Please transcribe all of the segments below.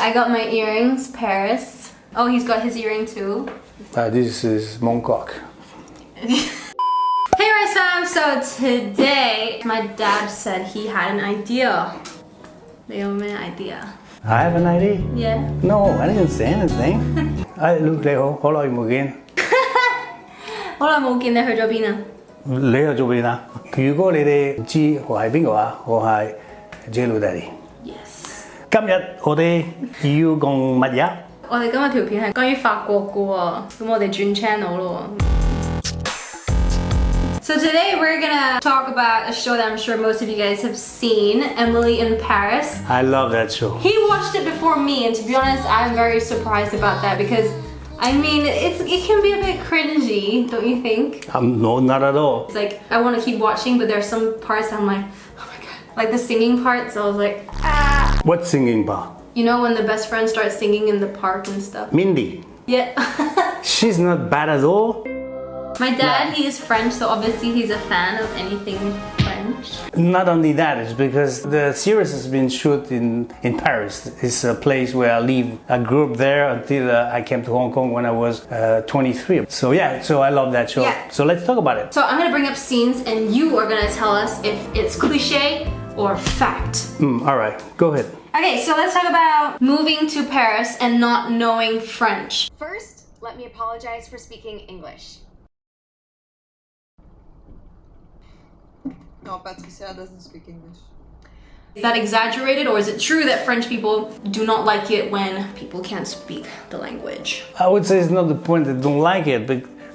I got my earrings, Paris. Oh, he's got his earring too. This is mon coq. Hey Rice Fam, so today my dad said he had an idea. They have an idea. I have an idea? Yeah. No, I didn't say anything. Look, Leo,好耐冇見。好耐冇見你去咗邊啊？你又做邊啊？如果你哋唔知我係邊個啊，我係 Jello Daddy。Yes。今日我哋要講乜嘢？我哋今日條片係關於法國嘅喎，咁我哋轉 channel 咯。So today we're gonna talk about a show that I'm sure most of you guys have seen, Emily in Paris. I love that show. He watched it before me, and to be honest, I'm very surprised about that because, I mean, it can be a bit cringy, don't you think? No, not at all. It's like, I want to keep watching, but there's some parts I'm like, oh my god. Like the singing part, so I was like, ah. What singing part? You know when the best friend starts singing in the park and stuff? Mindy. Yeah. She's not bad at all. My dad, he is French, so obviously he's a fan of anything French. Not only that, it's because the series has been shot in Paris. It's a place where I live. I grew up there until I came to Hong Kong when I was 23. So yeah, so I love that show. Yeah. So let's talk about it. So I'm gonna bring up scenes and you are gonna tell us if it's cliche or fact. All right, go ahead. Okay, so let's talk about moving to Paris and not knowing French. First, let me apologize for speaking English. No, Patricia doesn't speak English. Is that exaggerated, or is it true that French people do not like it when people can't speak the language? I would say it's not the point that don't like it,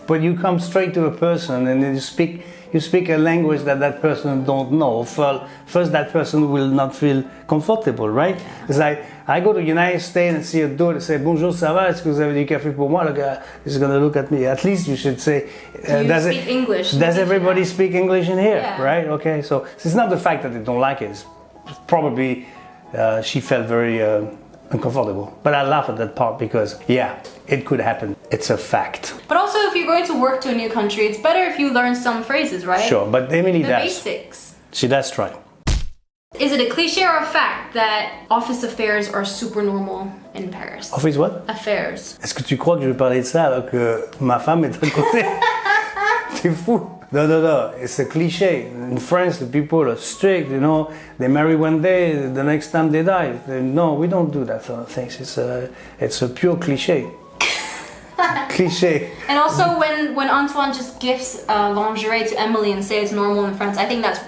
but you come straight to a person and then you speak a language that person don't know. First, that person will not feel comfortable, right? It's like I go to the United States and see a door and say bonjour, ça va? Est-ce que vous avez du café pour moi? The guy is gonna look at me. At least you should say. Does speak English? Does everybody speak English in here? Yeah. Right? Okay. So it's not the fact that they don't like it. It's probably she felt very uncomfortable. But I laugh at that part because yeah, it could happen. It's a fact. But also, if you're going to work to a new country, it's better if you learn some phrases, right? Sure, but Emily the does. basics. She does try. Is it a cliche or a fact that office affairs are super normal in Paris? Office what? Affairs. Est-ce que tu crois que je vais parler de ça alors que ma femme est à côté? T'es fou? No. It's a cliche. In France, the people are strict, you know. They marry one day, the next time they die. No, we don't do that sort of things. It's a pure cliche. Cliche. And also, when Antoine just gifts lingerie to Emily and say it's normal in France, I think that's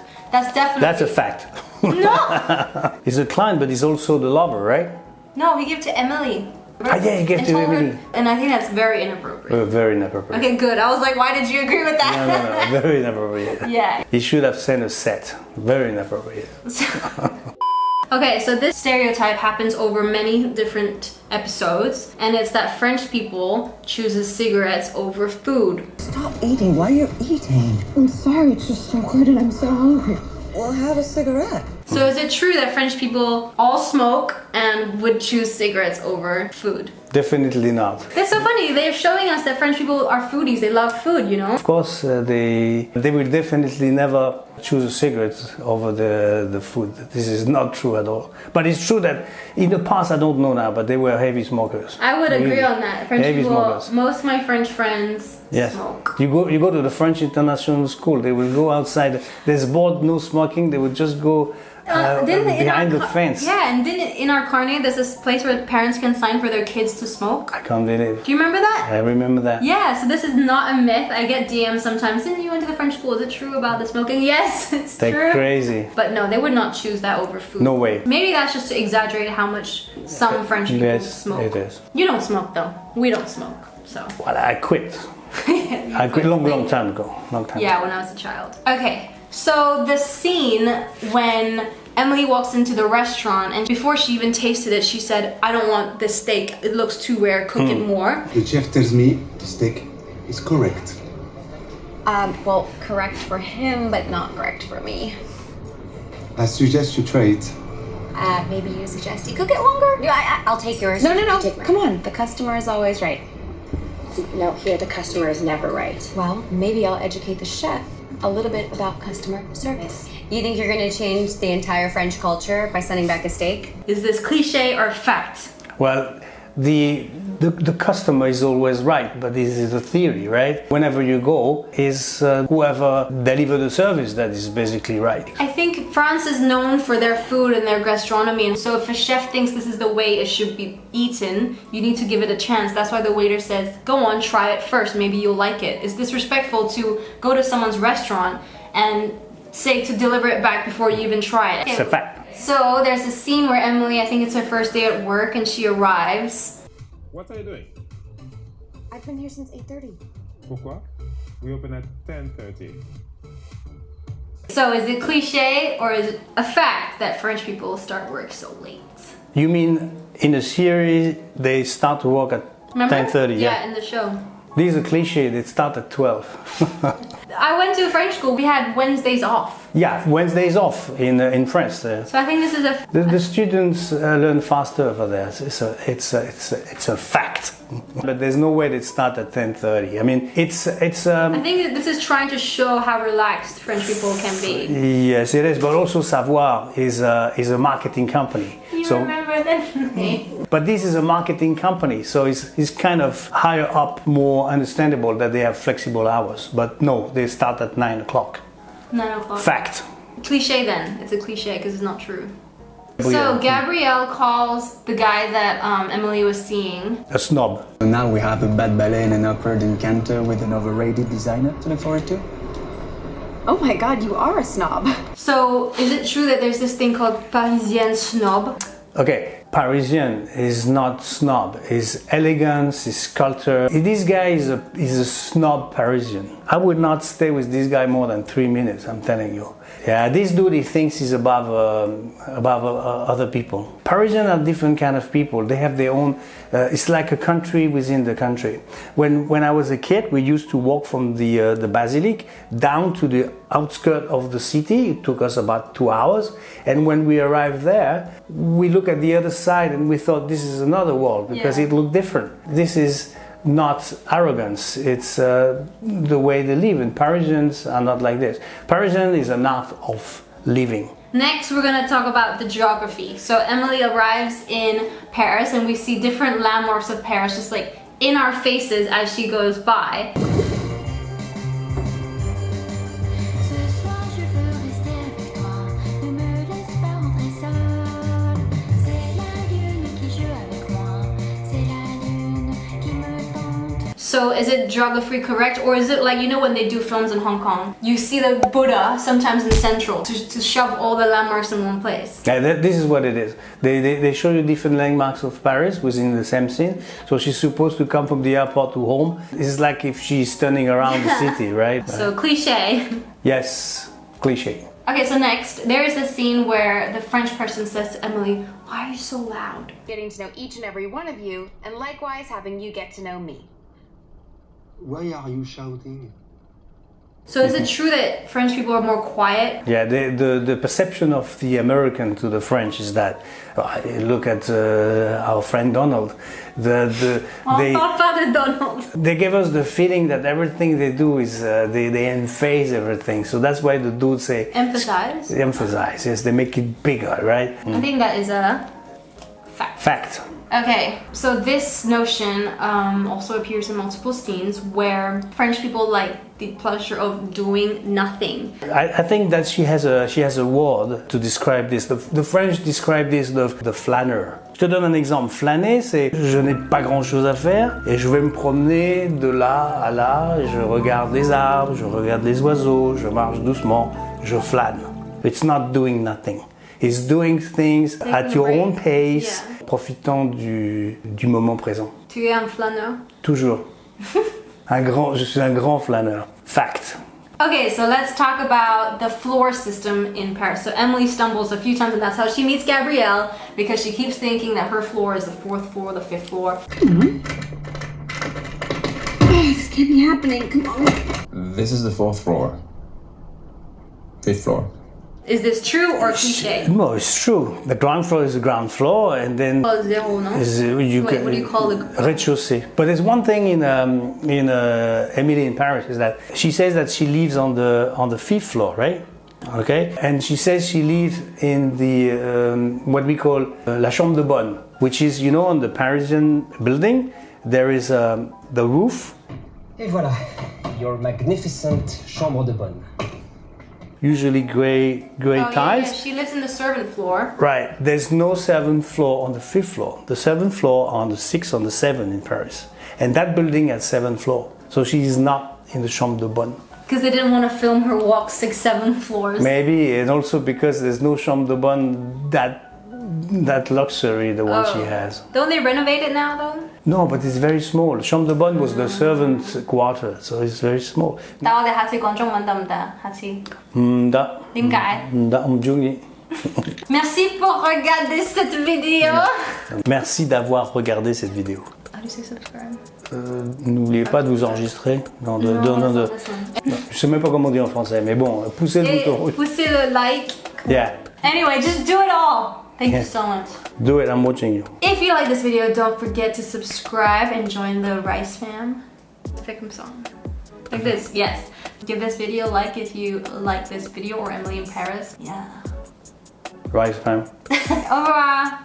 definitely... That's a fact. No! He's a client, but he's also the lover, right? No, he gave it to Emily. Ah, yeah, he gave it to Emily. And I think that's very inappropriate. Very inappropriate. Okay, good. I was like, why did you agree with that? No, very inappropriate. Yeah. He should have sent a set. Very inappropriate. Okay, so this stereotype happens over many different episodes, and it's that French people chooses cigarettes over food. Stop eating. Why are you eating? I'm sorry, it's just so good and I'm so hungry. Well, have a cigarette. So is it true that French people all smoke and would choose cigarettes over food? Definitely not. It's so funny, they're showing us that French people are foodies, they love food, you know? Of course, they will definitely never choose a cigarette over the food. This is not true at all. But it's true that in the past, I don't know now, but they were heavy smokers. I would agree on that. French heavy people, smokers. most of my French friends smoke. You go to the French international school, they will go outside. There's board no smoking, they would just go behind the fence. Yeah, and then in our carnet, there's this place where parents can sign for their kids to smoke. I can't believe. Do you remember that? I remember that. Yeah, so this is not a myth. I get DMs sometimes. Didn't you went to the French school? Is it true about the smoking? Yes, it's They're true. crazy. But no, they would not choose that over food. No way. Maybe that's just to exaggerate how much some French people smoke. It is. You don't smoke though. We don't smoke, so. Well, I quit. I quit long time ago. Yeah, when I was a child. Okay, so the scene when Emily walks into the restaurant and before she even tasted it, she said, I don't want this steak. It looks too rare. Cook it more. The chef tells me the steak is correct. Well, correct for him, but not correct for me. I suggest you try it. Maybe you suggest you cook it longer? Yeah, I'll take yours. No. Take mine. Come on. The customer is always right. No, here the customer is never right. Well, maybe I'll educate the chef a little bit about customer service. You think you're gonna change the entire French culture by sending back a steak? Is this cliche or fact? Well, the customer is always right, but this is a theory, right? Whenever you go, is whoever deliver the service that is basically right. I think France is known for their food and their gastronomy, and so if a chef thinks this is the way it should be eaten, you need to give it a chance. That's why the waiter says, go on, try it first, maybe you'll like it. It's disrespectful to go to someone's restaurant and say to deliver it back before you even try it. It's a fact. So there's a scene where Emily, I think it's her first day at work, and she arrives. What are you doing? I've been here since 8:30. Pourquoi? We open at 10:30. So is it cliche or is it a fact that French people start work so late? You mean in a series they start to work at Remember? 10:30? Yeah, in the show. This is a cliche. They start at 12. I went to French school. We had Wednesdays off. Yeah, Wednesdays off in France. So I think this is a The students learn faster over there. It's a fact. But there's no way they start at 10:30. I mean, it's. I think that this is trying to show how relaxed French people can be. Yes, it is. But also, Savoir is a marketing company. You So, remember that? but this is a marketing company, so it's kind of higher up, more understandable that they have flexible hours. But no, they start at 9 o'clock. 9 o'clock. Fact. Cliche then. It's a cliche because it's not true. Oh, So yeah. Gabrielle calls the guy that Emily was seeing. A snob. Now we have a bad ballet and an awkward encounter with an overrated designer to look forward to. Oh my god, you are a snob. So is it true that there's this thing called Parisian snob? Okay, Parisian is not snob. Is elegance, is culture. This guy is a snob Parisian. I would not stay with this guy more than 3 minutes, I'm telling you. Yeah, this dude, he thinks he's above other people. Parisians are different kind of people. They have their own, it's like a country within the country. When I was a kid, we used to walk from the basilic down to the outskirts of the city. It took us about 2 hours. And when we arrived there, we look at the other side and we thought this is another world because it looked different. This is not arrogance, it's the way they live, and Parisians are not like this. Parisian is an art of living. Next, we're going to talk about the geography. So Emily arrives in Paris and we see different landmarks of Paris just like in our faces as she goes by. So is it geography correct, or is it like, you know, when they do films in Hong Kong, you see the Buddha sometimes in Central to shove all the landmarks in one place? Yeah, this is what it is. They show you different landmarks of Paris within the same scene. So she's supposed to come from the airport to home. It's like if she's turning around the city, right? So cliche. Yes, cliche. Okay, so next, there is a scene where the French person says to Emily, why are you so loud? Getting to know each and every one of you, and likewise having you get to know me. Why are you shouting? So is it true that French people are more quiet? Yeah, the perception of the American to the French is that, look at our friend Donald. Father Donald. They give us the feeling that everything they do is, they emphasize everything. So that's why the dudes say... Emphasize? Emphasize, yes, they make it bigger, right? I think that is a fact. Fact. Okay, so this notion also appears in multiple scenes where French people like the pleasure of doing nothing. I think that she has a word to describe this. The French describe this the flâneur. Je te donne un exemple. Flâner, c'est je n'ai pas grand chose à faire et je vais me promener de là à là. Je regarde les arbres, je regarde les oiseaux, je marche doucement, je flâne. It's not doing nothing. It's doing things at your own pace, profitant du moment présent. Tu es un flâneur? Toujours. Je suis un grand flâneur. Fact. Okay, so let's talk about the floor system in Paris. So Emily stumbles a few times and that's how she meets Gabrielle, because she keeps thinking that her floor is the 4th floor, the 5th floor. This can't be happening. Come on. This is the 4th floor. 5th floor. Is this true or cliche? No, it's true. The ground floor is the ground floor, and then Oh, zero, no? Wait, what do you call the rez-de-chaussée? But there's one thing in Emily in Paris is that she says that she lives on the 5th floor, right? Okay, and she says she lives in the what we call la chambre de bonne. which is, you know, on the Parisian building, there is the roof. Et voilà, your magnificent chambre de bonne. Usually gray Oh, tiles. yeah, she lives in the servant floor. Right. There's no 7th floor on the 5th floor. The 7th floor on the 6th, on the 7th in Paris. And that building has 7th floor. So she is not in the chambre de bonne. Because they didn't want to film her walk 6, 7 floors. Maybe, and also because there's no chambre de bonne that luxury, the one she has. Don't they renovate it now though? No, but it's very small. Chambre de bonne was the servant's quarter, so it's very small. 但我哋下次講中文得唔得？下次唔得，點解？唔得，唔鍾意。Merci pour regarder cette vidéo. Merci d'avoir regardé cette vidéo. How do you say subscribe? N'oubliez pas de vous enregistrer. Non, Non, je sais même pas comment on dit en français, mais bon, poussez le bouton. Oui. Poussez le like. Yeah, Anyway, just do it all. Thank you so much. do it. I'm watching you. If you like this video, don't forget to subscribe and join the Rice fam. Pick 'em song. Like this, yes. Give this video a like if you like this video or Emily in Paris. Yeah. Rice fam. Au revoir.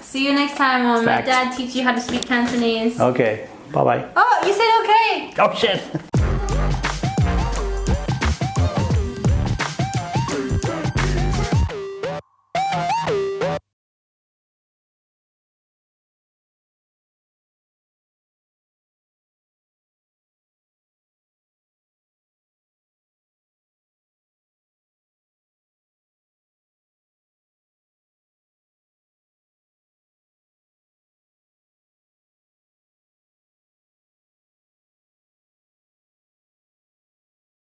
See you next time on My Facts. Dad Teach You How to Speak Cantonese. Okay, bye bye. Oh, you said okay. Oh shit.